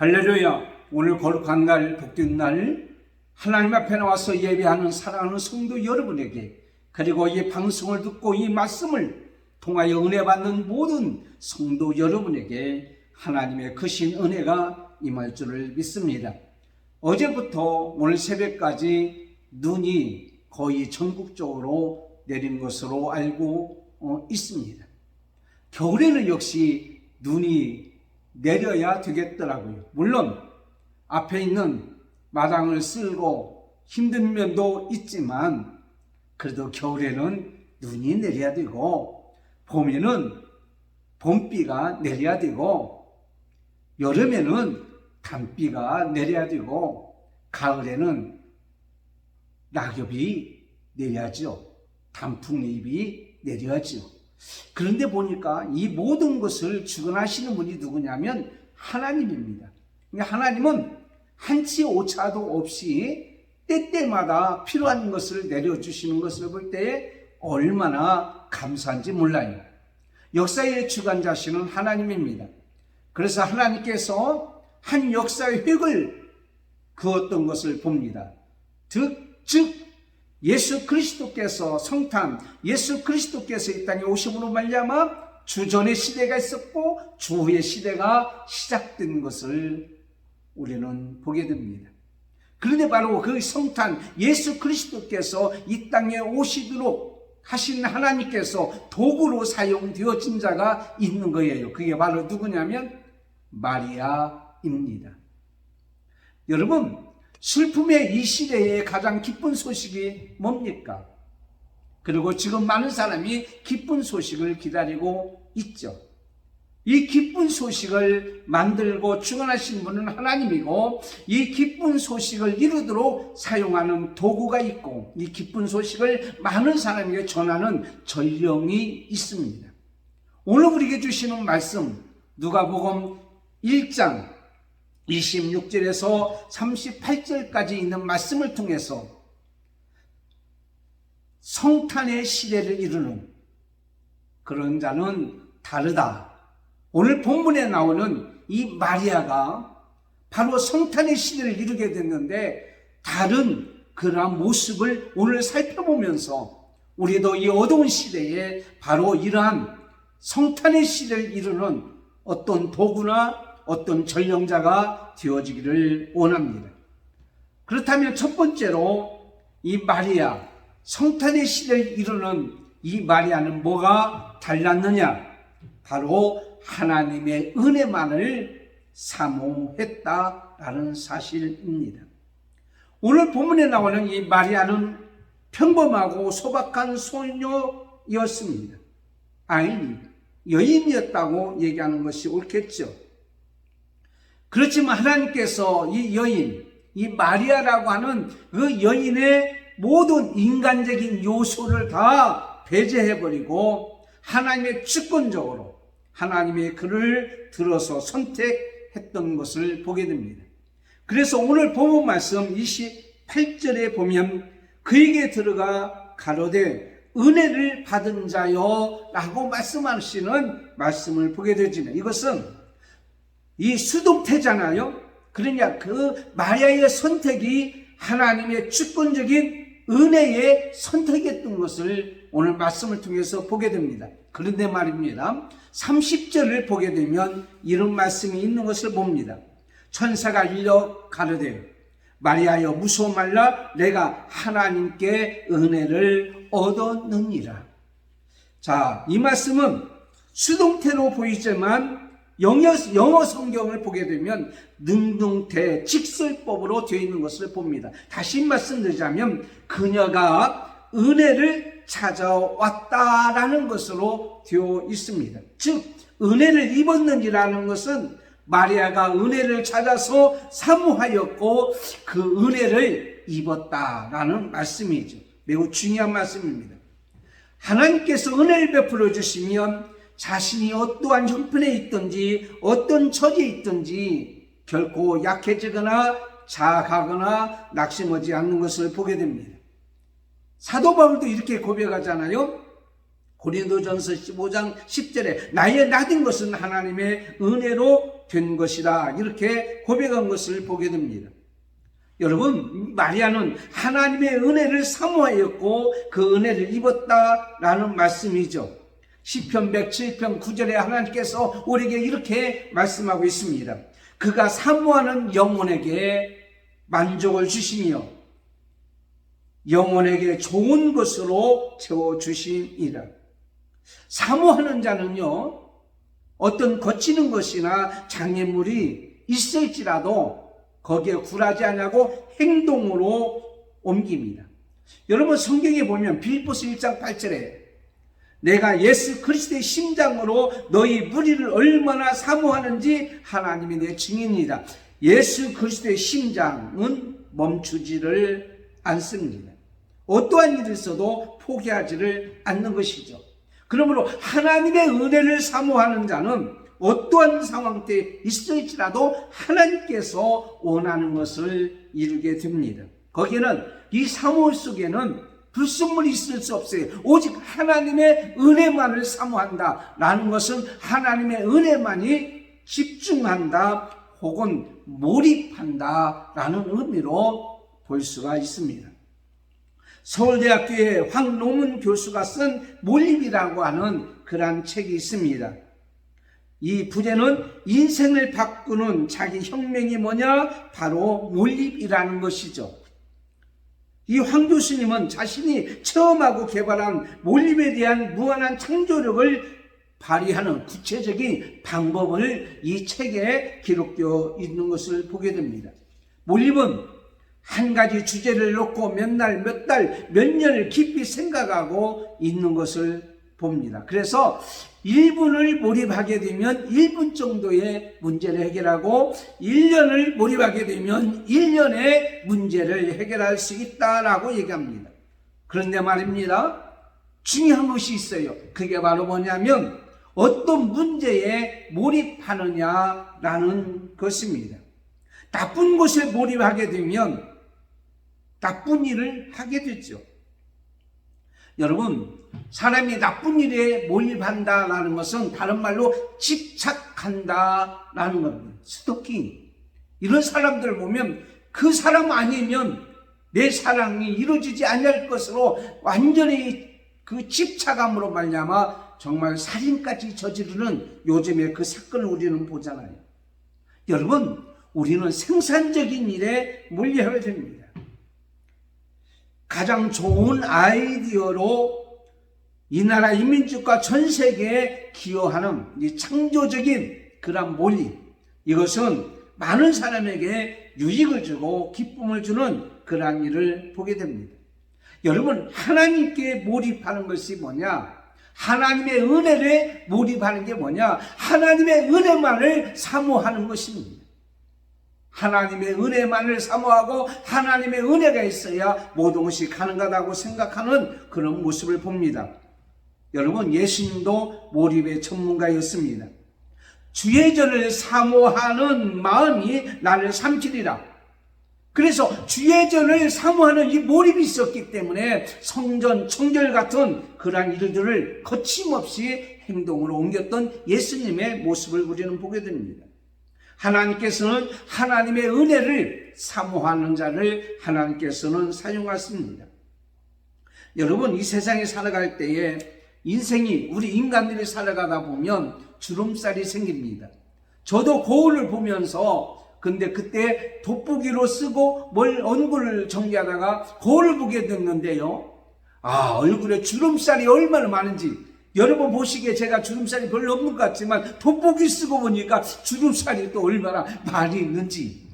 할렐루야. 오늘 거룩한 날, 복된 날, 하나님 앞에 나와서 예배하는 사랑하는 성도 여러분에게, 그리고 이 방송을 듣고 이 말씀을 통하여 은혜 받는 모든 성도 여러분에게 하나님의 크신 은혜가 임할 줄을 믿습니다. 어제부터 오늘 새벽까지 눈이 거의 전국적으로 내린 것으로 알고 있습니다. 겨울에는 역시 눈이 내려야 되겠더라고요. 물론 앞에 있는 마당을 쓸고 힘든 면도 있지만 그래도 겨울에는 눈이 내려야 되고, 봄에는 봄비가 내려야 되고, 여름에는 단비가 내려야 되고, 가을에는 낙엽이 내려야죠. 단풍잎이 내려야죠. 그런데 보니까 이 모든 것을 주관하시는 분이 누구냐면 하나님입니다. 하나님은 한치 오차도 없이 때때마다 필요한 것을 내려주시는 것을 볼 때에 얼마나 감사한지 몰라요. 역사의 주관자시는 하나님입니다. 그래서 하나님께서 한 역사의 획을 그었던 것을 봅니다. 즉 예수 그리스도께서 성탄, 예수 그리스도께서 이 땅에 오심으로 말미암아 주전의 시대가 있었고 주후의 시대가 시작된 것을 우리는 보게 됩니다. 그런데 바로 그 성탄, 예수 그리스도께서 이 땅에 오시도록 하신 하나님께서 도구로 사용되어진 자가 있는 거예요. 그게 바로 누구냐면 마리아입니다. 여러분, 슬픔의 이 시대에 가장 기쁜 소식이 뭡니까? 그리고 지금 많은 사람이 기쁜 소식을 기다리고 있죠. 이 기쁜 소식을 만들고 주관하신 분은 하나님이고, 이 기쁜 소식을 이루도록 사용하는 도구가 있고, 이 기쁜 소식을 많은 사람에게 전하는 전령이 있습니다. 오늘 우리에게 주시는 말씀, 누가복음 1장 26절에서 38절까지 있는 말씀을 통해서 성탄의 시대를 이루는 그런 자는 다르다. 오늘 본문에 나오는 이 마리아가 바로 성탄의 시대를 이루게 됐는데, 다른 그러한 모습을 오늘 살펴보면서 우리도 이 어두운 시대에 바로 이러한 성탄의 시대를 이루는 어떤 도구나 어떤 전령자가 되어지기를 원합니다. 그렇다면 첫 번째로 이 마리아, 성탄의 시대를 이루는 이 마리아는 뭐가 달랐느냐? 바로 하나님의 은혜만을 사모했다라는 사실입니다. 오늘 본문에 나오는 이 마리아는 평범하고 소박한 소녀였습니다. 아니, 여인이었다고 얘기하는 것이 옳겠죠. 그렇지만 하나님께서 이 여인, 이 마리아라고 하는 그 여인의 모든 인간적인 요소를 다 배제해버리고 하나님의 주권적으로 하나님의 그를 들어서 선택했던 것을 보게 됩니다. 그래서 오늘 본문 말씀 28절에 보면 그에게 들어가 가로되 은혜를 받은 자여 라고 말씀하시는 말씀을 보게 되지만, 이것은 이 수동태잖아요. 그러냐, 그 마리아의 선택이 하나님의 주권적인 은혜의 선택이었던 것을 오늘 말씀을 통해서 보게 됩니다. 그런데 말입니다, 30절을 보게 되면 이런 말씀이 있는 것을 봅니다. 천사가 일러 가로되 마리아여 무서워 말라, 내가 하나님께 은혜를 얻었느니라. 자, 이 말씀은 수동태로 보이지만 영어 성경을 보게 되면 능동태 직설법으로 되어 있는 것을 봅니다. 다시 말씀드리자면 그녀가 은혜를 찾아왔다라는 것으로 되어 있습니다. 즉 은혜를 입었느니라는 것은 마리아가 은혜를 찾아서 사모하였고 그 은혜를 입었다라는 말씀이죠. 매우 중요한 말씀입니다. 하나님께서 은혜를 베풀어 주시면 자신이 어떠한 형편에 있든지 어떤 처지에 있든지 결코 약해지거나 자학하거나 낙심하지 않는 것을 보게 됩니다. 사도 바울도 이렇게 고백하잖아요. 고린도전서 15장 10절에 나의 나된 것은 하나님의 은혜로 된 것이다. 이렇게 고백한 것을 보게 됩니다. 여러분, 마리아는 하나님의 은혜를 사모하였고 그 은혜를 입었다라는 말씀이죠. 시편 107편 9절에 하나님께서 우리에게 이렇게 말씀하고 있습니다. 그가 사모하는 영혼에게 만족을 주시며 영혼에게 좋은 것으로 채워주시니라. 사모하는 자는요, 어떤 거치는 것이나 장애물이 있을지라도 거기에 굴하지 않고 행동으로 옮깁니다. 여러분, 성경에 보면 빌립보서 1장 8절에 내가 예수 그리스도의 심장으로 너희 무리를 얼마나 사모하는지 하나님이 내 증인이다. 예수 그리스도의 심장은 멈추지를 않습니다. 어떠한 일이 있어도 포기하지를 않는 것이죠. 그러므로 하나님의 은혜를 사모하는 자는 어떠한 상황 때 있을지라도 하나님께서 원하는 것을 이루게 됩니다. 거기에는 이 사모 속에는 불순물이 있을 수 없어요. 오직 하나님의 은혜만을 사모한다 라는 것은 하나님의 은혜만이 집중한다 혹은 몰입한다 라는 의미로 볼 수가 있습니다. 서울대학교의 황노문 교수가 쓴 몰입이라고 하는 그러한 책이 있습니다. 이 부제는 인생을 바꾸는 자기 혁명이 뭐냐? 바로 몰입이라는 것이죠. 이 황 교수님은 자신이 체험하고 개발한 몰입에 대한 무한한 창조력을 발휘하는 구체적인 방법을 이 책에 기록되어 있는 것을 보게 됩니다. 몰입은 한 가지 주제를 놓고 몇 날, 몇 달, 몇 년을 깊이 생각하고 있는 것을 봅니다. 그래서 1분을 몰입하게 되면 1분 정도의 문제를 해결하고 1년을 몰입하게 되면 1년의 문제를 해결할 수 있다라고 얘기합니다. 그런데 말입니다. 중요한 것이 있어요. 그게 바로 뭐냐면 어떤 문제에 몰입하느냐라는 것입니다. 나쁜 것에 몰입하게 되면 나쁜 일을 하게 되죠. 여러분, 사람이 나쁜 일에 몰입한다라는 것은 다른 말로 집착한다라는 겁니다. 스토킹. 이런 사람들을 보면 그 사람 아니면 내 사랑이 이루어지지 않을 것으로 완전히 그 집착함으로 말미암아 정말 살인까지 저지르는 요즘에 그 사건을 우리는 보잖아요. 여러분, 우리는 생산적인 일에 몰입해야 됩니다. 가장 좋은 아이디어로 이 나라 인민족과 전 세계에 기여하는 이 창조적인 그런 몰입, 이것은 많은 사람에게 유익을 주고 기쁨을 주는 그러한 일을 보게 됩니다. 여러분, 하나님께 몰입하는 것이 뭐냐? 하나님의 은혜에 몰입하는 게 뭐냐? 하나님의 은혜만을 사모하는 것입니다. 하나님의 은혜만을 사모하고 하나님의 은혜가 있어야 모든 것이 가능하다고 생각하는 그런 모습을 봅니다. 여러분, 예수님도 몰입의 전문가였습니다. 주의 전을 사모하는 마음이 나를 삼키리라. 그래서 주의 전을 사모하는 이 몰입이 있었기 때문에 성전, 청결 같은 그러한 일들을 거침없이 행동으로 옮겼던 예수님의 모습을 우리는 보게 됩니다. 하나님께서는 하나님의 은혜를 사모하는 자를 하나님께서는 사용하십니다. 여러분, 이 세상에 살아갈 때에 인생이 우리 인간들이 살아가다 보면 주름살이 생깁니다. 저도 거울을 보면서 근데 그때 돋보기로 쓰고 얼굴을 정리하다가 거울을 보게 됐는데요. 얼굴에 주름살이 얼마나 많은지 여러분 보시기에 제가 주름살이 별로 없는 것 같지만 돋보기 쓰고 보니까 주름살이 또 얼마나 많이 있는지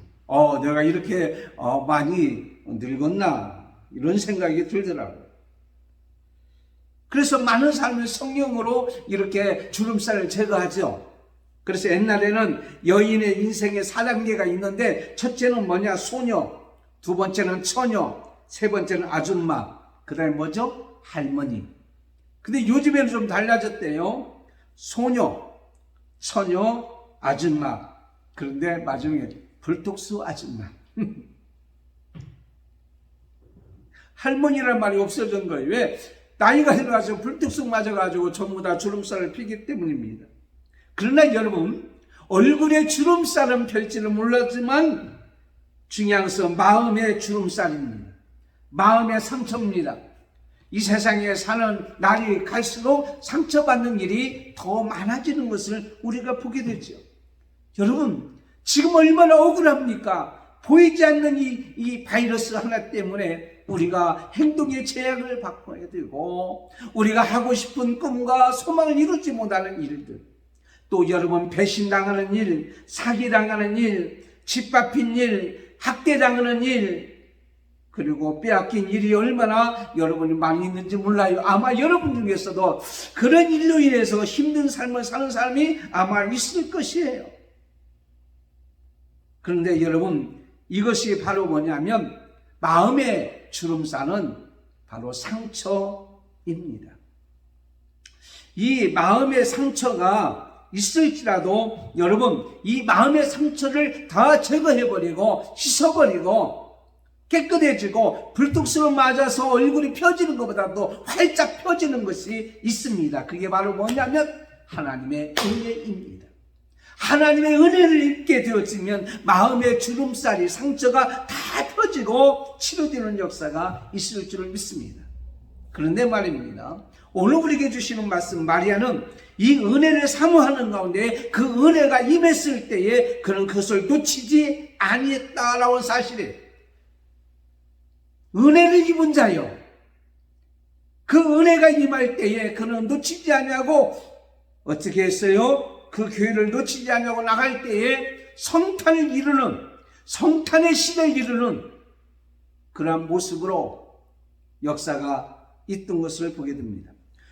내가 이렇게 많이 늙었나 이런 생각이 들더라고요. 그래서 많은 사람이 성령으로 이렇게 주름살을 제거하죠. 그래서 옛날에는 여인의 인생에 4단계가 있는데 첫째는 뭐냐? 소녀, 두 번째는 처녀, 세 번째는 아줌마, 그 다음에 뭐죠? 할머니. 근데 요즘에는 좀 달라졌대요. 소녀, 처녀, 아줌마. 그런데 마지막에 불독수 아줌마. 할머니란 말이 없어진 거예요. 왜? 나이가 들어가서 불뚝쑥 맞아가지고 전부 다 주름살을 피기 때문입니다. 그러나 여러분, 얼굴에 주름살은 펼지는 몰랐지만 중요한 것은 마음의 주름살입니다. 마음의 상처입니다. 이 세상에 사는 날이 갈수록 상처받는 일이 더 많아지는 것을 우리가 보게 되죠. 여러분, 지금 얼마나 억울합니까? 보이지 않는 이 바이러스 하나 때문에 우리가 행동의 제약을 받게 되고, 우리가 하고 싶은 꿈과 소망을 이루지 못하는 일들, 또 여러분 배신당하는 일, 사기당하는 일, 짓밟힌 일, 학대당하는 일, 그리고 빼앗긴 일이 얼마나 여러분이 많이 있는지 몰라요. 아마 여러분 중에서도 그런 일로 인해서 힘든 삶을 사는 사람이 아마 있을 것이에요. 그런데 여러분, 이것이 바로 뭐냐면 마음의 주름살은 바로 상처입니다. 이 마음의 상처가 있을지라도 여러분, 이 마음의 상처를 다 제거해버리고 씻어버리고 깨끗해지고 불뚝스러 맞아서 얼굴이 펴지는 것보다도 활짝 펴지는 것이 있습니다. 그게 바로 뭐냐면 하나님의 은혜입니다. 하나님의 은혜를 입게 되어지면 마음의 주름살이, 상처가 다 펴지고 치료되는 역사가 있을 줄을 믿습니다. 그런데 말입니다, 오늘 우리에게 주시는 말씀, 마리아는 이 은혜를 사모하는 가운데 그 은혜가 임했을 때에 그는 그것을 놓치지 아니했다라는 사실이에요. 은혜를 입은 자요, 그 은혜가 임할 때에 그는 놓치지 아니하고 어떻게 했어요? 그 교회를 놓치지 아니하고 나갈 때에 성탄을 이루는, 성탄의 시대를 이루는 그러한 모습으로 역사가 있던 것을 보게 됩니다.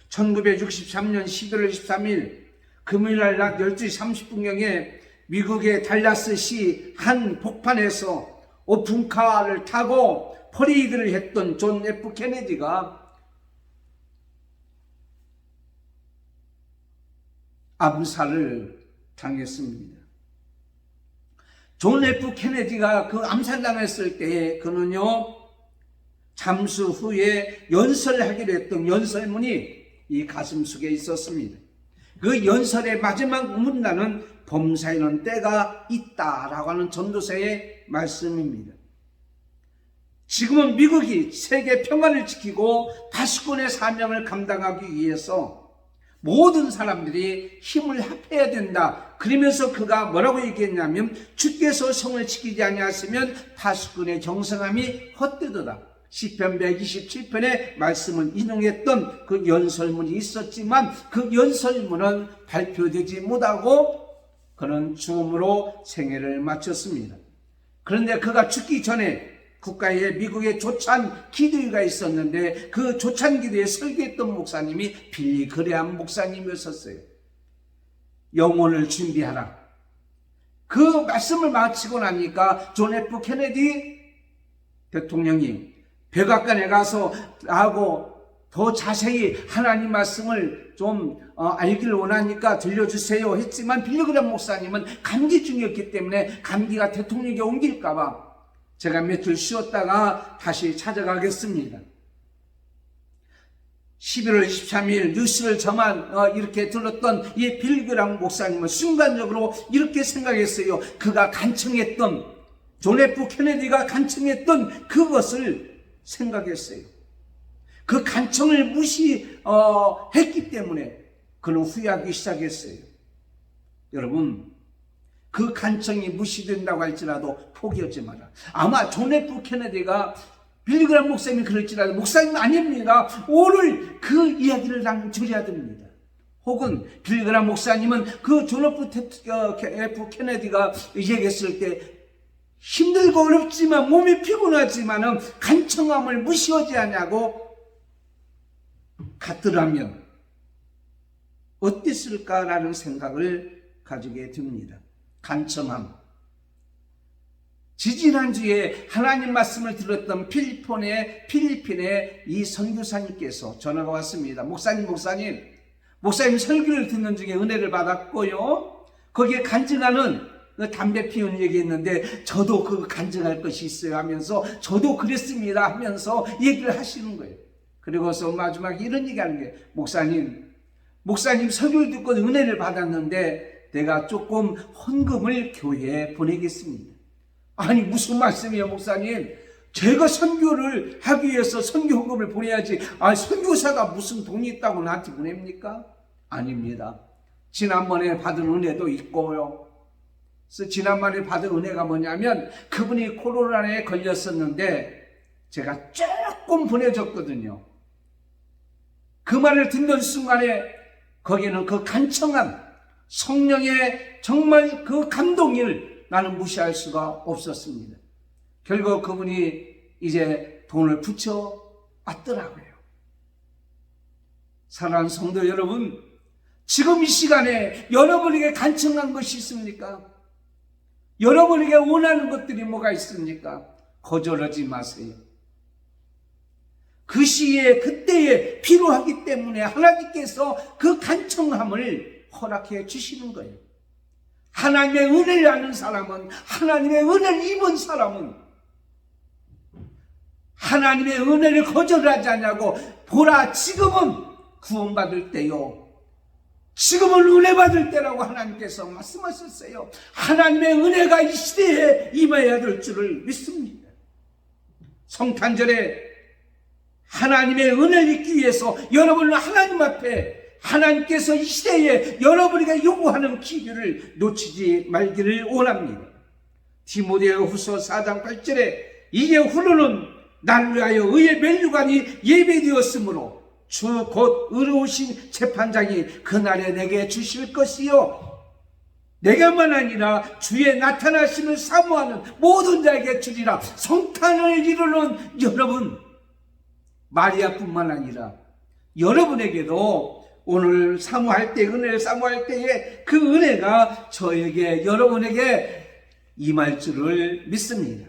1963년 11월 23일 금요일날 낮 12시 30분경에 미국의 달라스시 한 복판에서 오픈카를 타고 퍼레이드를 했던 존 F 케네디가 암살을 당했습니다. 존 F 케네디가 그 암살당했을 때 그는요, 잠수 후에 연설하기로 했던 연설문이 이 가슴 속에 있었습니다. 그 연설의 마지막 문단은 범사에는 때가 있다라고 하는 전도서의 말씀입니다. 지금은 미국이 세계 평화를 지키고 다스군의 사명을 감당하기 위해서 모든 사람들이 힘을 합해야 된다. 그러면서 그가 뭐라고 얘기했냐면 주께서 성을 지키지 아니하시면 다스군의 정성함이 헛되도다. 시편 127편의 말씀을 인용했던 그 연설문이 있었지만 그 연설문은 발표되지 못하고 그는 죽음으로 생애를 마쳤습니다. 그런데 그가 죽기 전에 국가에 미국의 조찬 기도회가 있었는데 그 조찬 기도회에 설교했던 목사님이 빌리 그레함 목사님이었어요. 영혼을 준비하라. 그 말씀을 마치고 나니까 존 F 케네디 대통령이 백악관에 가서 나하고 더 자세히 하나님 말씀을 좀 알기를 원하니까 들려주세요 했지만 빌리 그레함 목사님은 감기 중이었기 때문에 감기가 대통령에게 옮길까봐 제가 며칠 쉬었다가 다시 찾아가겠습니다. 11월 23일 뉴스를 저만 이렇게 들었던 이 빌리 그레함 목사님은 순간적으로 이렇게 생각했어요. 그가 간청했던, 존 F 케네디가 간청했던 그것을 생각했어요. 그 간청을 무시했기 때문에 그는 후회하기 시작했어요. 여러분, 그 간청이 무시된다고 할지라도 포기하지 마라. 아마 존 F 케네디가 빌리 그레함 목사님이 그럴지라도 목사님 아닙니다. 오늘 그 이야기를 난 드려야 됩니다. 혹은 빌리 그레함 목사님은 그 존 F 케네디가 얘기했을 때 힘들고 어렵지만 몸이 피곤하지만은 간청함을 무시하지 않냐고 갔더라면 어땠을까라는 생각을 가지게 됩니다. 간청함. 지지난주에 하나님 말씀을 들었던 필리핀의 이 선교사님께서 전화가 왔습니다. 목사님 설교를 듣는 중에 은혜를 받았고요, 거기에 간증하는 담배 피우는 얘기 있는데 저도 그 간증할 것이 있어요 하면서 저도 그랬습니다 하면서 얘기를 하시는 거예요. 그리고서 마지막에 이런 얘기 하는 게 목사님 설교를 듣고 은혜를 받았는데 내가 조금 헌금을 교회에 보내겠습니다. 아니 무슨 말씀이에요 목사님? 제가 선교를 하기 위해서 선교 헌금을 보내야지 선교사가 무슨 돈이 있다고 나한테 보냅니까? 아닙니다. 지난번에 받은 은혜도 있고요. 그래서 지난번에 받은 은혜가 뭐냐면 그분이 코로나에 걸렸었는데 제가 조금 보내줬거든요. 그 말을 듣는 순간에 거기는 그 간청한 성령의 정말 그 감동을 나는 무시할 수가 없었습니다. 결국 그분이 이제 돈을 붙여 왔더라고요. 사랑하는 성도 여러분, 지금 이 시간에 여러분에게 간청한 것이 있습니까? 여러분에게 원하는 것들이 뭐가 있습니까? 거절하지 마세요. 그 시에 그때에 필요하기 때문에 하나님께서 그 간청함을 허락해 주시는 거예요. 하나님의 은혜를 아는 사람은, 하나님의 은혜를 입은 사람은 하나님의 은혜를 거절하지 않냐고. 보라, 지금은 구원받을 때요, 지금은 은혜 받을 때라고 하나님께서 말씀하셨어요. 하나님의 은혜가 이 시대에 임해야 될 줄을 믿습니다. 성탄절에 하나님의 은혜를 입기 위해서 여러분은 하나님 앞에 하나님께서 이 시대에 여러분에게 요구하는 기회를 놓치지 말기를 원합니다. 디모데후서 4장 8절에 이제 후로는 나를 위하여 의의 면류관이 예배되었으므로 주 곧 의로우신 재판장이 그날에 내게 주실 것이요 내가만 아니라 주의 나타나심을 사모하는 모든 자에게 주리라. 성탄을 이루는 여러분, 마리아뿐만 아니라 여러분에게도 오늘 사모할 때, 은혜를 사모할 때에 그 은혜가 저에게, 여러분에게 임할 줄을 믿습니다.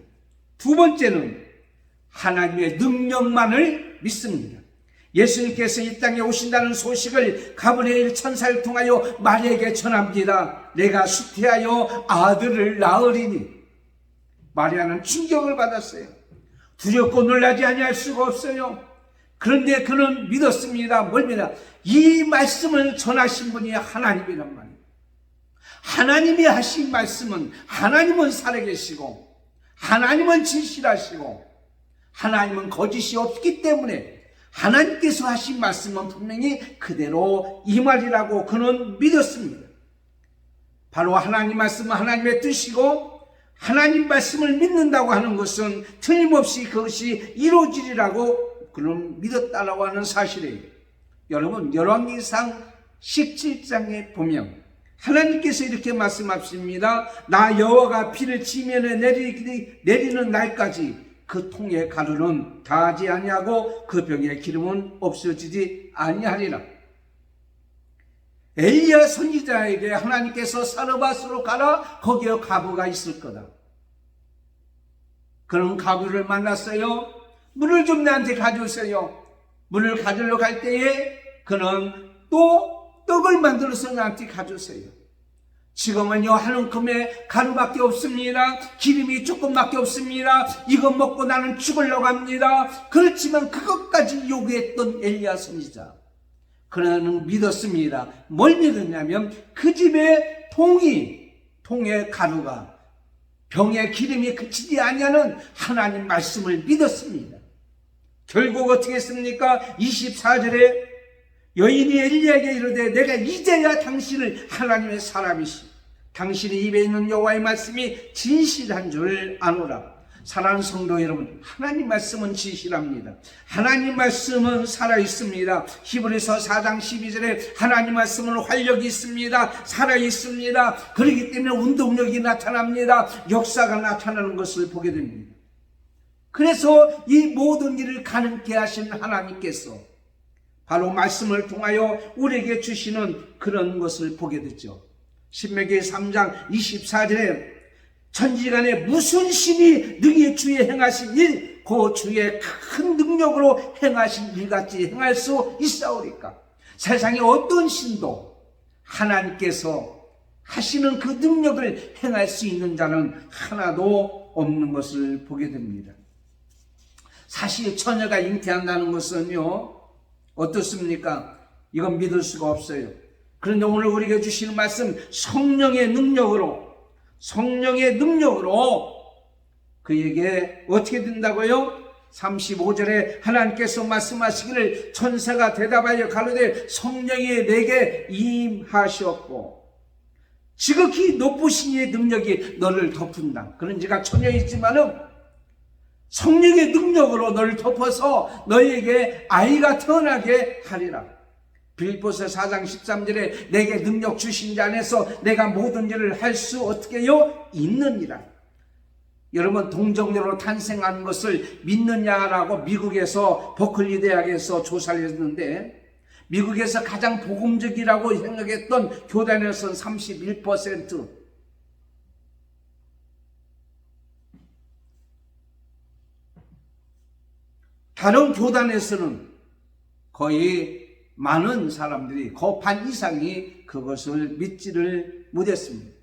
두 번째는 하나님의 능력만을 믿습니다. 예수님께서 이 땅에 오신다는 소식을 가브리엘 천사를 통하여 마리아에게 전합니다. 내가 수태하여 아들을 낳으리니. 마리아는 충격을 받았어요. 두렵고 놀라지 아니할 수가 없어요. 그런데 그는 믿었습니다. 뭡니다? 이 말씀을 전하신 분이 하나님이란 말이에요. 하나님이 하신 말씀은, 하나님은 살아계시고 하나님은 진실하시고 하나님은 거짓이 없기 때문에 하나님께서 하신 말씀은 분명히 그대로 임하리라고 그는 믿었습니다. 바로 하나님 말씀은 하나님의 뜻이고 하나님 말씀을 믿는다고 하는 것은 틀림없이 그것이 이루어지리라고 그는 믿었다라고 하는 사실이에요. 여러분, 열왕기상 17장에 보면 하나님께서 이렇게 말씀하십니다. 나 여호와가 비를 지면에 내리는 날까지 그 통의 가루는 다하지 아니하고 그 병의 기름은 없어지지 아니하리라. 엘리야 선지자에게 하나님께서 사르밧으로 가라, 거기에 가부가 있을 거다. 그런 가부를 만났어요. 물을 좀 나한테 가져오세요. 물을 가지러 갈 때에 그는 또 떡을 만들어서 나한테 가져오세요. 지금은요, 한 움큼의 가루밖에 없습니다. 기름이 조금밖에 없습니다. 이거 먹고 나는 죽으려고 합니다. 그렇지만 그것까지 요구했던 엘리야 선지자, 그는 믿었습니다. 뭘 믿었냐면 그 집에 통의 가루가, 병의 기름이 그치지 아니하는 하나님 말씀을 믿었습니다. 결국 어떻게 했습니까? 24절에 여인이 엘리야에게 이르되 내가 이제야 당신을 하나님의 사람이시 당신의 입에 있는 여호와의 말씀이 진실한 줄 아노라. 사랑하는 성도 여러분, 하나님 말씀은 진실합니다. 하나님 말씀은 살아있습니다. 히브리서 4장 12절에 하나님 말씀은 활력이 있습니다. 살아있습니다. 그렇기 때문에 운동력이 나타납니다. 역사가 나타나는 것을 보게 됩니다. 그래서 이 모든 일을 가능케 하신 하나님께서 바로 말씀을 통하여 우리에게 주시는 그런 것을 보게 됐죠. 신명기 3장 24절에 천지간에 무슨 신이 능히 주의 행하신 일, 그 주의 큰 능력으로 행하신 일같이 행할 수 있사오리까. 세상에 어떤 신도 하나님께서 하시는 그 능력을 행할 수 있는 자는 하나도 없는 것을 보게 됩니다. 사실 처녀가 잉태한다는 것은요, 어떻습니까? 이건 믿을 수가 없어요. 그런데 오늘 우리에게 주시는 말씀, 성령의 능력으로 그에게 어떻게 된다고요? 35절에 하나님께서 말씀하시기를 천사가 대답하여 가로되 성령이 내게 임하셨고 지극히 높으신 이의 능력이 너를 덮은다. 그런 지가 전혀 있지만은 성령의 능력으로 너를 덮어서 너에게 아이가 태어나게 하리라. 빌립보서 4장 13절에 내게 능력 주신 자 안에서 내가 모든 일을 할 수 어떻게요? 있느니라. 여러분, 동정녀로 탄생한 것을 믿느냐라고 미국에서 버클리 대학에서 조사를 했는데 미국에서 가장 복음적이라고 생각했던 교단에서는 31%, 다른 교단에서는 거의 많은 사람들이 그 반 이상이 그것을 믿지를 못했습니다.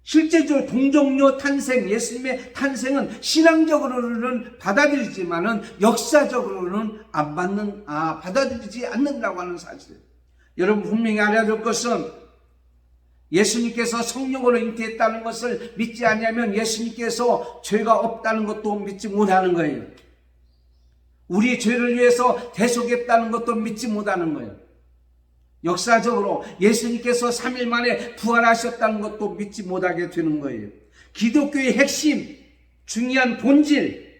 실제적으로 동정녀 탄생, 예수님의 탄생은 신앙적으로는 받아들이지만은 역사적으로는 받아들이지 않는다고 하는 사실. 여러분 분명히 알아야 될 것은 예수님께서 성령으로 잉태했다는 것을 믿지 않으면 예수님께서 죄가 없다는 것도 믿지 못하는 거예요. 우리 죄를 위해서 대속했다는 것도 믿지 못하는 거예요. 역사적으로 예수님께서 3일 만에 부활하셨다는 것도 믿지 못하게 되는 거예요. 기독교의 핵심, 중요한 본질,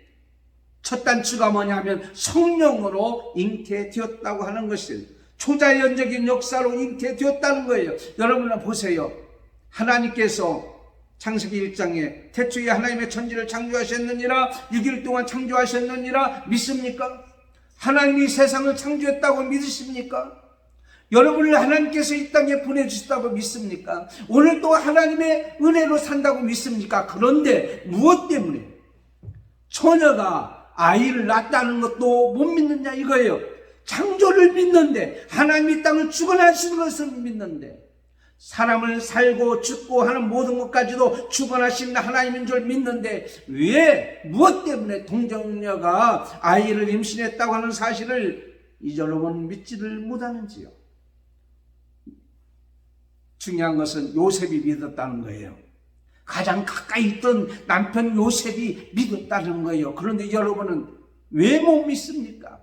첫 단추가 뭐냐면 성령으로 잉태되었다고 하는 것이에요. 초자연적인 역사로 잉태되었다는 거예요. 여러분 보세요. 하나님께서 창세기 1장에 태초에 하나님의 천지를 창조하셨느니라, 6일 동안 창조하셨느니라 믿습니까? 하나님이 세상을 창조했다고 믿으십니까? 여러분을 하나님께서 이 땅에 보내주셨다고 믿습니까? 오늘 또 하나님의 은혜로 산다고 믿습니까? 그런데 무엇 때문에 처녀가 아이를 낳았다는 것도 못 믿느냐 이거예요. 창조를 믿는데, 하나님이 땅을 주관하시는 것을 믿는데, 사람을 살고 죽고 하는 모든 것까지도 주관하시는 하나님인 줄 믿는데 왜 무엇 때문에 동정녀가 아이를 임신했다고 하는 사실을 여러분 믿지를 못하는지요? 중요한 것은 요셉이 믿었다는 거예요. 가장 가까이 있던 남편 요셉이 믿었다는 거예요. 그런데 여러분은 왜 못 믿습니까?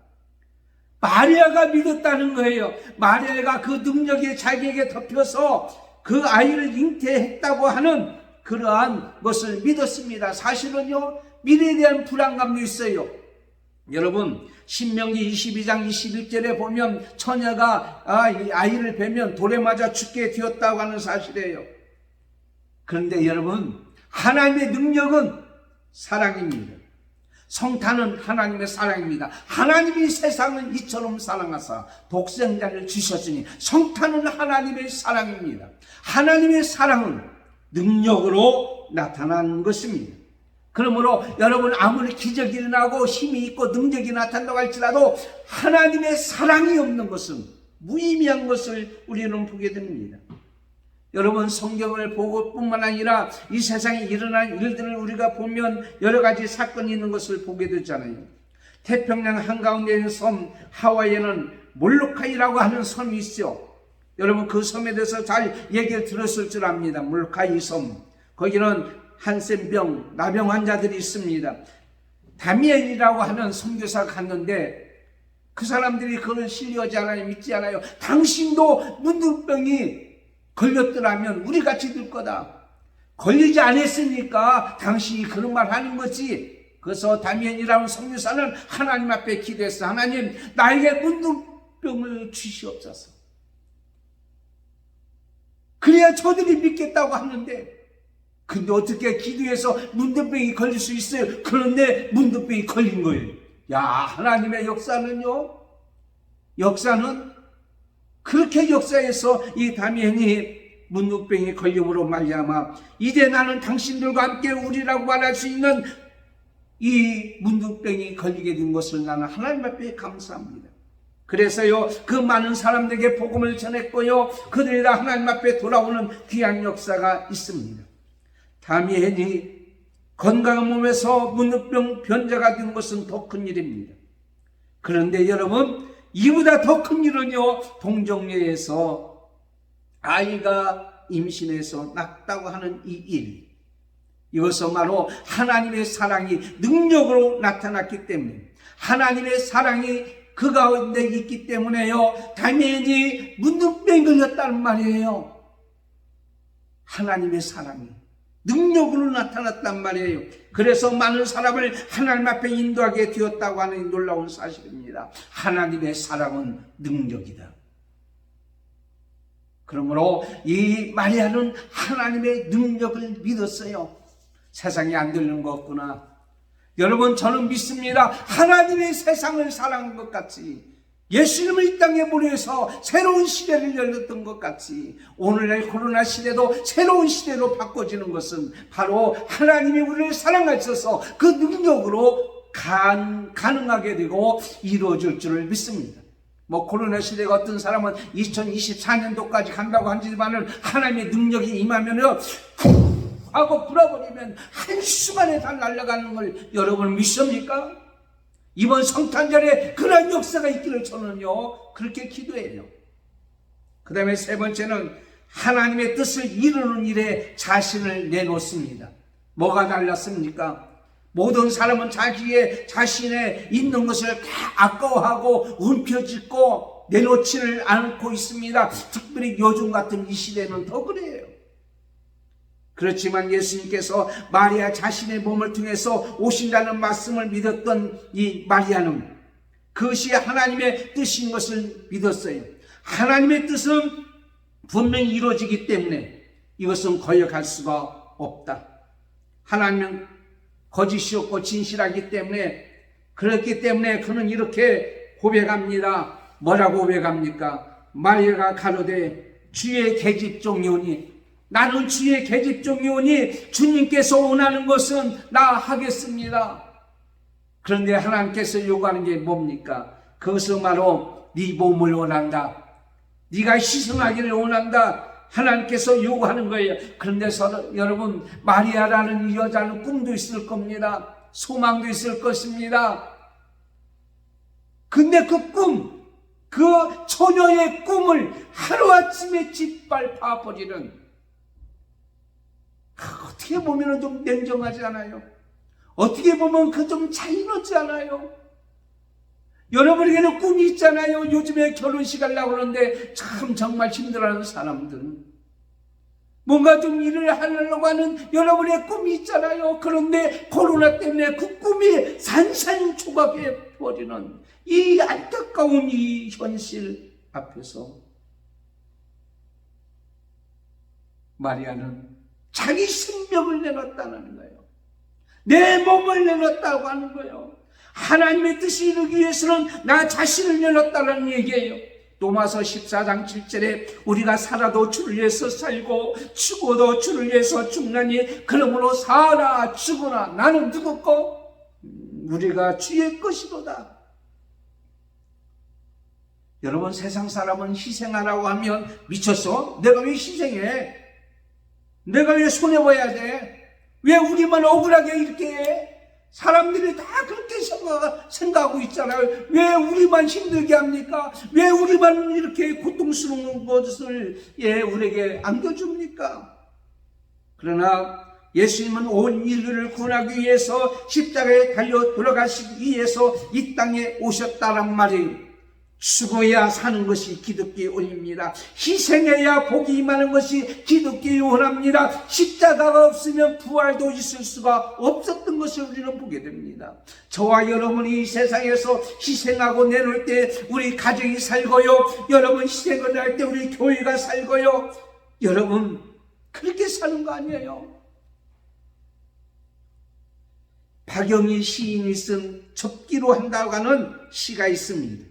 마리아가 믿었다는 거예요. 마리아가 그 능력이 자기에게 덮여서 그 아이를 잉태했다고 하는 그러한 것을 믿었습니다. 사실은요, 미래에 대한 불안감도 있어요. 여러분, 신명기 22장 21절에 보면 처녀가 아이를 뵈면 돌에 맞아 죽게 되었다고 하는 사실이에요. 그런데 여러분, 하나님의 능력은 사랑입니다. 성탄은 하나님의 사랑입니다. 하나님이 세상을 이처럼 사랑하사 독생자를 주셨으니 성탄은 하나님의 사랑입니다. 하나님의 사랑은 능력으로 나타난 것입니다. 그러므로 여러분 아무리 기적이 일어나고 힘이 있고 능력이 나타난다고 할지라도 하나님의 사랑이 없는 것은 무의미한 것을 우리는 보게 됩니다. 여러분 성경을 보고 뿐만 아니라 이 세상에 일어난 일들을 우리가 보면 여러 가지 사건이 있는 것을 보게 되잖아요. 태평양 한가운데 있는 섬 하와이에는 몰로카이라고 하는 섬이 있죠. 여러분 그 섬에 대해서 잘 얘기를 들었을 줄 압니다. 몰로카이 섬. 거기는 한센병, 나병 환자들이 있습니다. 다미엘이라고 하는 선교사가 갔는데 그 사람들이 그걸 신뢰하지 않아요. 믿지 않아요. 당신도 문둥병이 걸렸더라면 우리같이 될 거다. 걸리지 않았으니까 당신이 그런 말 하는 거지. 그래서 다미엘이라는 선교사는 하나님 앞에 기도했어. 하나님, 나에게 문둥병을 주시옵소서. 그래야 저들이 믿겠다고 하는데, 근데 어떻게 기도해서 문둥병이 걸릴 수 있어요? 그런데 문둥병이 걸린 거예요. 야, 하나님의 역사는 그렇게 역사에서 이 다미엘이 문둥병이 걸림으로 말미암아 이제 나는 당신들과 함께 우리라고 말할 수 있는 이 문둥병이 걸리게 된 것을 나는 하나님 앞에 감사합니다. 그래서요 그 많은 사람들에게 복음을 전했고요 그들이 다 하나님 앞에 돌아오는 귀한 역사가 있습니다. 다미엘이 건강한 몸에서 문둥병 변자가 된 것은 더 큰 일입니다. 그런데 여러분 이보다 더 큰 일은요 동정녀에서 아이가 임신해서 낳았다고 하는 이 일, 이것은 바로 하나님의 사랑이 능력으로 나타났기 때문에, 하나님의 사랑이 그 가운데 있기 때문에요, 당연히 문둥병 걸렸다는 말이에요. 하나님의 사랑이 능력으로 나타났단 말이에요. 그래서 많은 사람을 하나님 앞에 인도하게 되었다고 하는 놀라운 사실입니다. 하나님의 사랑은 능력이다. 그러므로 이 마리아는 하나님의 능력을 믿었어요. 세상에 안 되는 거 없구나. 여러분, 저는 믿습니다. 하나님의 세상을 사랑한 것 같이, 예수님을 이 땅에 보내서 새로운 시대를 열렸던 것 같이, 오늘날 코로나 시대도 새로운 시대로 바꿔지는 것은 바로 하나님이 우리를 사랑하셔서 그 능력으로 가능하게 되고 이루어질 줄을 믿습니다. 코로나 시대가 어떤 사람은 2024년도까지 간다고 하지만은 하나님의 능력이 임하면은 하고 불어버리면 한순간에 다 날아가는 걸 여러분 믿습니까? 이번 성탄절에 그런 역사가 있기를 저는요 그렇게 기도해요. 그 다음에 세 번째는 하나님의 뜻을 이루는 일에 자신을 내놓습니다. 뭐가 달랐습니까? 모든 사람은 자신의 있는 것을 다 아까워하고 움켜쥐고 내놓지를 않고 있습니다. 특별히 요즘 같은 이 시대는 더 그래요. 그렇지만 예수님께서 마리아 자신의 몸을 통해서 오신다는 말씀을 믿었던 이 마리아는 그것이 하나님의 뜻인 것을 믿었어요. 하나님의 뜻은 분명히 이루어지기 때문에 이것은 거역할 수가 없다. 하나님은 거짓이 없고 진실하기 때문에, 그렇기 때문에 그는 이렇게 고백합니다. 뭐라고 고백합니까? 마리아가 가로되 주의 계집종이오니, 나는 주의 계집종이오니 주님께서 원하는 것은 나 하겠습니다. 그런데 하나님께서 요구하는 게 뭡니까? 그것은 바로 네 몸을 원한다. 네가 희생하기를 원한다. 하나님께서 요구하는 거예요. 그런데 여러분, 마리아라는 이 여자는 꿈도 있을 겁니다. 소망도 있을 것입니다. 근데 그 꿈, 그 처녀의 꿈을 하루아침에 짓밟아 버리는, 어떻게 보면 좀 냉정하지 않아요? 어떻게 보면 그 좀 잔인하지 않아요? 여러분에게는 꿈이 있잖아요. 요즘에 결혼식 하려고 그러는데 참 정말 힘들어하는 사람들은 뭔가 좀 일을 하려고 하는 여러분의 꿈이 있잖아요. 그런데 코로나 때문에 그 꿈이 산산조각해 버리는 이 안타까운 이 현실 앞에서 마리아는 자기 생명을 내놨다는 거예요. 내 몸을 내놨다고 하는 거예요. 하나님의 뜻이 이루기 위해서는 나 자신을 내놨다는 얘기예요. 로마서 14장 7절에 우리가 살아도 주를 위해서 살고 죽어도 주를 위해서 죽나니 그러므로 살아 죽으나 나는 누구고 우리가 주의 것이로다. 여러분, 세상 사람은 희생하라고 하면 미쳤어? 내가 왜 희생해? 내가 왜 손해봐야 돼? 왜 우리만 억울하게 이렇게 해? 사람들이 다 그렇게 생각하고 있잖아요. 왜 우리만 힘들게 합니까? 왜 우리만 이렇게 고통스러운 것을 우리에게 안겨줍니까? 그러나 예수님은 온 인류를 구원하기 위해서 십자가에 달려 돌아가시기 위해서 이 땅에 오셨다란 말이에요. 죽어야 사는 것이 기독교의 원리입니다. 희생해야 복이 임하는 것이 기독교의 원합니다. 십자가가 없으면 부활도 있을 수가 없었던 것을 우리는 보게 됩니다. 저와 여러분이 이 세상에서 희생하고 내놓을 때 우리 가정이 살고요, 여러분 희생을 할 때 우리 교회가 살고요, 여러분 그렇게 사는 거 아니에요? 박영희 시인이 쓴 접기로 한다고 하는 시가 있습니다.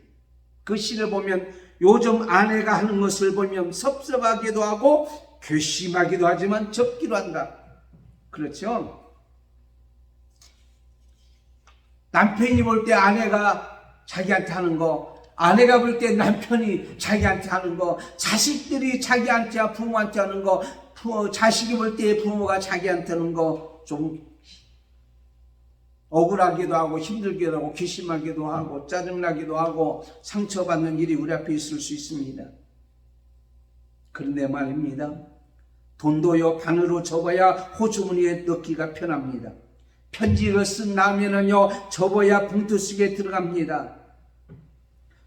그 시를 보면 요즘 아내가 하는 것을 보면 섭섭하기도 하고 괘씸하기도 하지만 접기로 한다. 그렇죠? 남편이 볼 때 아내가 자기한테 하는 거, 아내가 볼 때 남편이 자기한테 하는 거, 자식들이 자기한테 부모한테 하는 거, 자식이 볼 때 부모가 자기한테 하는 거 좀 억울하기도 하고 힘들기도 하고 괘씸하기도 하고 짜증나기도 하고 상처받는 일이 우리 앞에 있을 수 있습니다. 그런데 말입니다. 돈도요 반으로 접어야 호주머니에 넣기가 편합니다. 편지를 쓴 라면은요 접어야 봉투 속에 들어갑니다.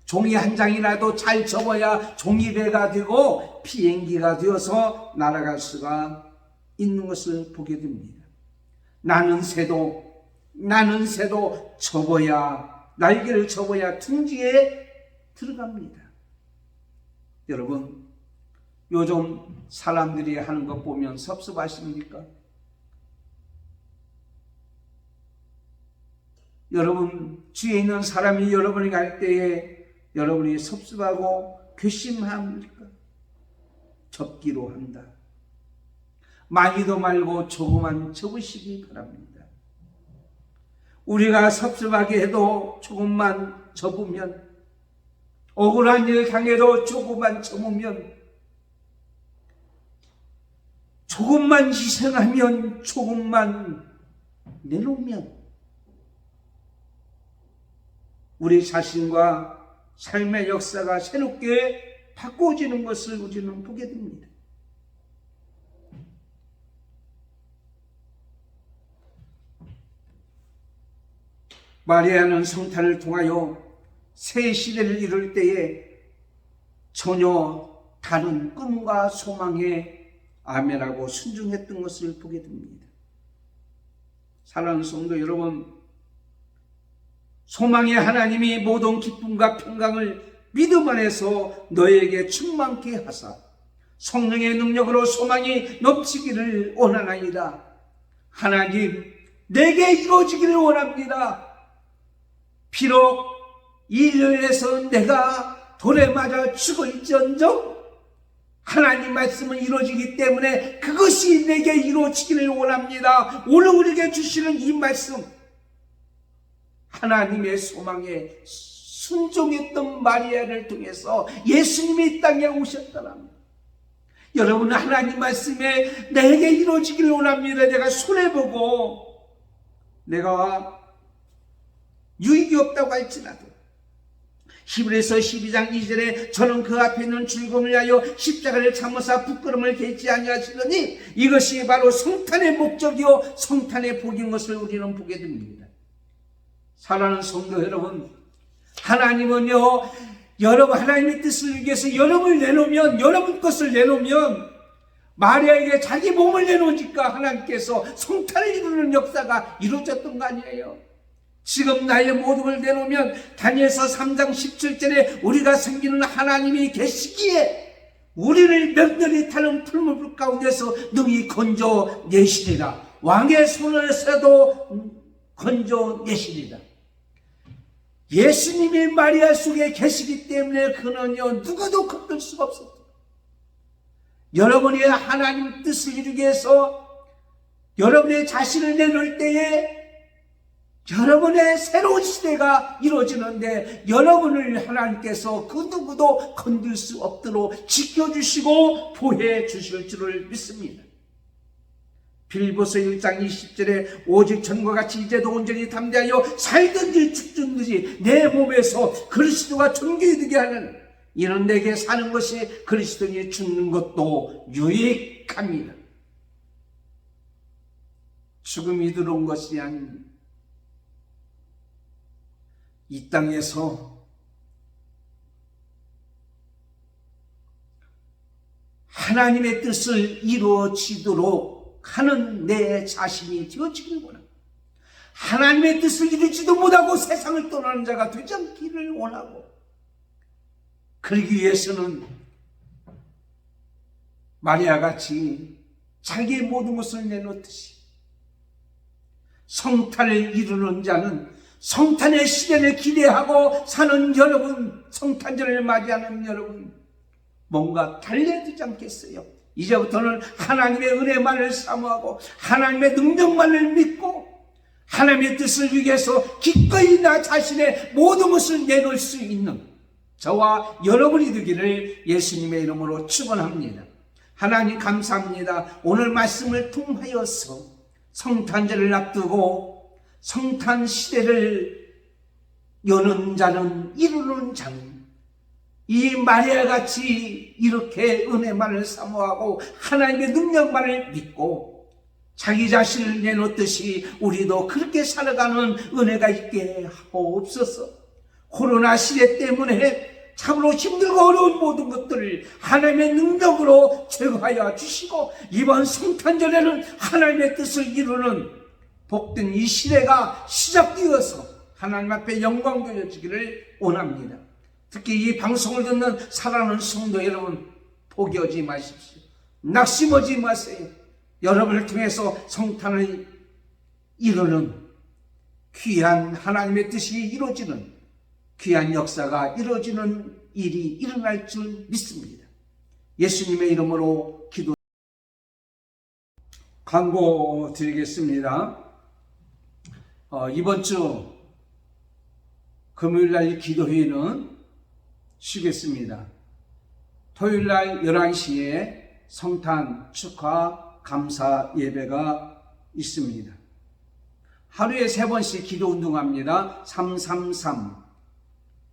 종이 한 장이라도 잘 접어야 종이배가 되고 비행기가 되어서 날아갈 수가 있는 것을 보게 됩니다. 나는 새도 접어야, 날개를 접어야 둥지에 들어갑니다. 여러분, 요즘 사람들이 하는 것 보면 섭섭하십니까? 여러분, 주위에 있는 사람이 여러분이 갈 때에 여러분이 섭섭하고 괘씸합니까? 접기로 한다. 많이도 말고 조금만 접으시기 바랍니다. 우리가 섭섭하게 해도 조금만 접으면, 억울한 일 당해도 조금만 접으면, 조금만 희생하면, 조금만 내놓으면 우리 자신과 삶의 역사가 새롭게 바꿔지는 것을 우리는 보게 됩니다. 마리아는 성탄을 통하여 새 시대를 이룰 때에 전혀 다른 꿈과 소망에 아멘하고 순종했던 것을 보게 됩니다. 사랑하는 성도 여러분, 소망의 하나님이 모든 기쁨과 평강을 믿음 안에서 너에게 충만케 하사 성령의 능력으로 소망이 넘치기를 원하나이다. 하나님, 내게 이루어지기를 원합니다. 비록 이 일에서 내가 돌에 맞아 죽을지언정 하나님 말씀은 이루어지기 때문에 그것이 내게 이루어지기를 원합니다. 오늘 우리에게 주시는 이 말씀, 하나님의 소망에 순종했던 마리아를 통해서 예수님이 이 땅에 오셨더랍니다. 여러분, 하나님 말씀에 내게 이루어지기를 원합니다. 내가 손해보고 내가 유익이 없다고 할지라도 히브리서 12장 2절에 저는 그 앞에 있는 즐거움을 위하여 십자가를 참으사 부끄러움을 개치 아니하시더니 이것이 바로 성탄의 목적이요 성탄의 복인 것을 우리는 보게 됩니다. 사랑하는 성도 여러분, 하나님은요, 여러분 하나님의 뜻을 위해서 여러분을 내놓으면, 여러분 것을 내놓으면 마리아에게 자기 몸을 내놓으니까 하나님께서 성탄을 이루는 역사가 이루어졌던 거 아니에요. 지금 나의 모든 걸 내놓으면 다니엘서 3장 17절에 우리가 섬기는 하나님이 계시기에 우리를 멸렬히 타는 풀무불 가운데서 능히 건져내시리라. 왕의 손에서도 건져내시리라. 예수님이 마리아 속에 계시기 때문에 그는요 누구도 건들 수가 없었다. 여러분이 하나님 뜻을 이루기 위해서 여러분의 자신을 내놓을 때에 여러분의 새로운 시대가 이루어지는데 여러분을 하나님께서 그 누구도 건들 수 없도록 지켜주시고 보호해 주실 줄을 믿습니다. 빌보서 1장 20절에 오직 전과 같이 이제도 온전히 담대하여 살든지 죽든지 내 몸에서 그리스도가 존귀 되게 하는 이는 내게 사는 것이 그리스도니 죽는 것도 유익합니다. 죽음이 들어온 것이 아닙니다. 이 땅에서 하나님의 뜻을 이루어지도록 하는 내 자신이 되어지기를 원합니다. 하나님의 뜻을 이루지도 못하고 세상을 떠나는 자가 되지 않기를 원하고, 그러기 위해서는 마리아같이 자기의 모든 것을 내놓듯이 성탄을 이루는 자는, 성탄의 시간을 기대하고 사는 여러분, 성탄절을 맞이하는 여러분, 뭔가 달려야 되지 않겠어요? 이제부터는 하나님의 은혜만을 사모하고 하나님의 능력만을 믿고 하나님의 뜻을 위해서 기꺼이 나 자신의 모든 것을 내놓을 수 있는 저와 여러분이 되기를 예수님의 이름으로 축원합니다. 하나님 감사합니다. 오늘 말씀을 통하여서 성탄절을 앞두고 성탄 시대를 여는 자는 이루는 자는 이 마리아같이 이렇게 은혜만을 사모하고 하나님의 능력만을 믿고 자기 자신을 내놓듯이 우리도 그렇게 살아가는 은혜가 있게 하옵소서. 코로나 시대 때문에 참으로 힘들고 어려운 모든 것들을 하나님의 능력으로 제거하여 주시고 이번 성탄절에는 하나님의 뜻을 이루는 복된 이 시대가 시작되어서 하나님 앞에 영광 돌려주기를 원합니다. 특히 이 방송을 듣는 사랑하는 성도 여러분, 포기하지 마십시오. 낙심하지 마세요. 여러분을 통해서 성탄을 이루는 귀한 하나님의 뜻이 이루어지는 귀한 역사가 이루어지는 일이 일어날 줄 믿습니다. 예수님의 이름으로 기도 광고 드리겠습니다. 이번 주 금요일날 기도회는 쉬겠습니다. 토요일날 11시에 성탄 축하 감사 예배가 있습니다. 하루에 3번씩 기도 운동합니다. 333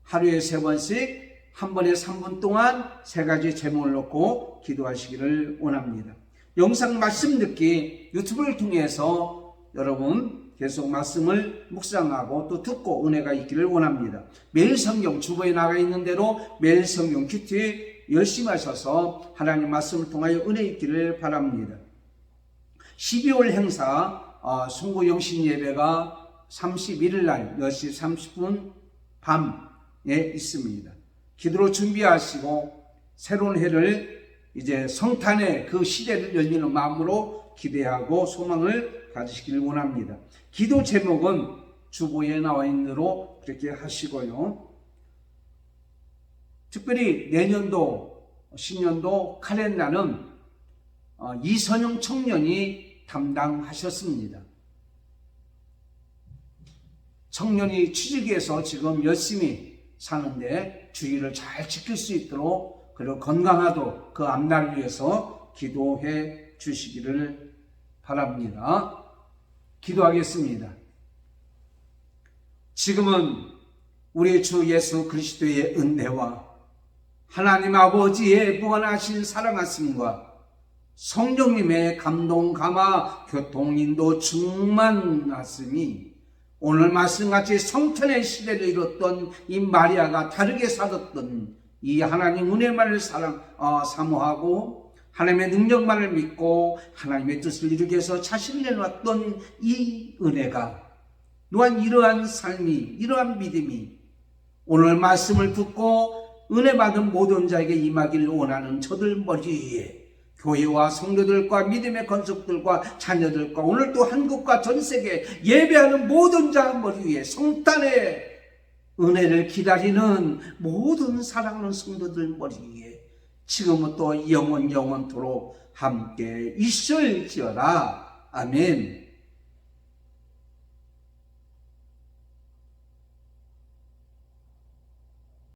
하루에 3번씩 한 번에 3분 동안 3가지 제목을 놓고 기도하시기를 원합니다. 영상 말씀 듣기 유튜브를 통해서 여러분 계속 말씀을 묵상하고 또 듣고 은혜가 있기를 원합니다. 매일 성경 주보에 나가 있는 대로 매일 성경 큐티 열심히 하셔서 하나님 말씀을 통하여 은혜 있기를 바랍니다. 12월 행사 송구 영신 예배가 31일 날 10시 30분 밤에 있습니다. 기도로 준비하시고 새로운 해를 이제 성탄의 그 시대를 열리는 마음으로 기대하고 소망을 가지시길 원합니다. 기도 제목은 주보에 나와 있는 대로 그렇게 하시고요. 특별히 내년도 신년도 칼렌다는 이선영 청년이 담당하셨습니다. 청년이 취직해서 지금 열심히 사는데 주의를 잘 지킬 수 있도록 그리고 건강하도록 그 앞날을 위해서 기도해 주시기를 바랍니다. 기도하겠습니다. 지금은 우리 주 예수 그리스도의 은혜와 하나님 아버지의 무한하신 사랑하심과 성령님의 감동 감화 교통 인도 충만하심이 오늘 말씀같이 성탄의 시대를 이뤘던 이 마리아가 다르게 살았던 이 하나님 은혜만을 사모하고 하나님의 능력만을 믿고 하나님의 뜻을 이루기 위해서 자신을 내놓았던 이 은혜가 또한 이러한 삶이 이러한 믿음이 오늘 말씀을 듣고 은혜 받은 모든 자에게 임하기를 원하는 저들 머리 위에 교회와 성도들과 믿음의 건속들과 자녀들과 오늘 또 한국과 전 세계 예배하는 모든 자 머리 위에 성탄의 은혜를 기다리는 모든 사랑하는 성도들 머리 위에 지금부터 영원토록 함께 있을지어다. 아멘.